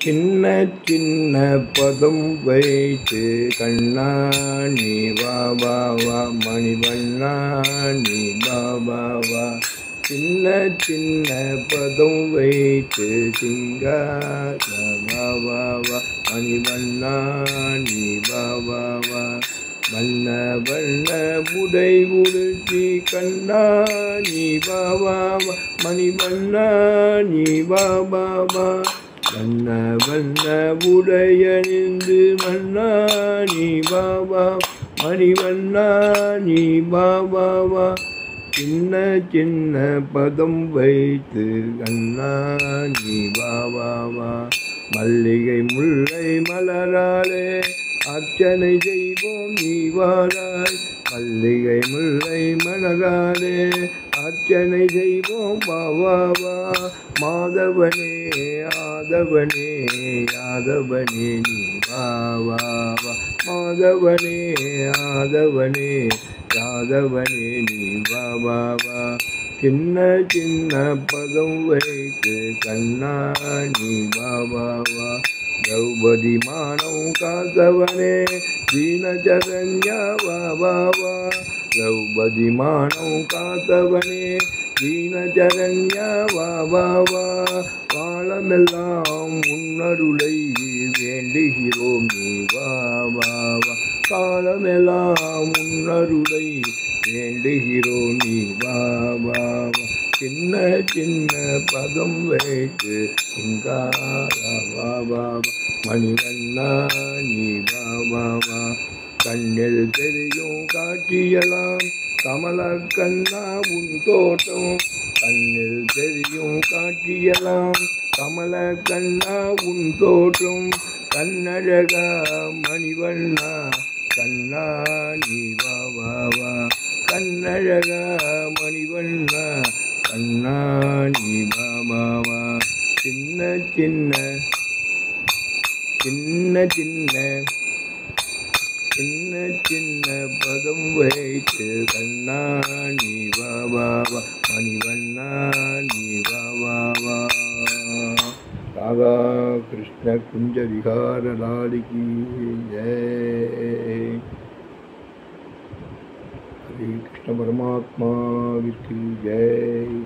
சின்ன சின்ன பதம் வைத்து கண்ணா நீ வா வா வா மணிவண்ணா நீ வா வா வா. சின்ன சின்ன பதம் வைத்து சிங்கார வா வா வா மணிவண்ணா நீ வா வா வா. வண்ண வண்ண உடை உடுத்தி கண்ணா நீ வா வா வா மணிவண்ணா நீ வா வா வா. வண்ண வண்ண உடையணிந்து மன்னா நீ வா வா மணிவண்ணா நீ வா வா வா. சின்ன சின்ன பதம் வைத்து கண்ணா நீ வா வா வா. மல்லிகை முல்லை மலராலே அர்ச்சனை செய்வோம் நீ வாராய். மல்லிகை முல்லை மலராலே அர்ச்சனை செய்வோம் வா வா வா. மாதவனே ஆதவனே யாதவனே நீ வா வா வா. மாதவனே ஆதவனே யாதவனே நீ வா வா வா. சின்ன சின்ன பதம் வைத்து கண்ணா நீ வா வா வா. திரௌபதி மானம் காத்தவனே தீனசரண்யா வா வா வா. திரௌபதி மானம் காத்தவனே தீனசரண்யா வா வா வா. காலமெல்லாம் உன்னருளை வேண்டுகிறோம் நீ வா வா வா. காலமெல்லாம் உன்னருளை வேண்டுகிறோம் நீ வா வா வா. சின்ன சின்ன பதம் வைத்து சிங்கார வா வா வா மணிவண்ணா நீ வா வா வா. கண்ணில் தெரியும் காட்சியெல்லாம் கமலர் கண்ணா உன் தோட்டம். கண்ணில் தெரியும் காட்சியெல்லாம் கமல கண்ணா உன் தோற்றம். கண்ணழகா மணிவண்ணா கண்ணா நீ வா வா வா. கண்ணழகா மணிவண்ணா கண்ணா நீ வா வா வா. சின்ன சின்ன சின்ன சின்ன சின்ன சின்ன பதம் வைத்து கண்ணா நீ வா வா வா மணிவண்ணா நீ வா வா வா. ராதா கிருஷ்ண குஞ்ச விகார லாலிகி ஜெய். ஹரே கிருஷ்ண பரமாத்மாவிற்கு ஜெய்.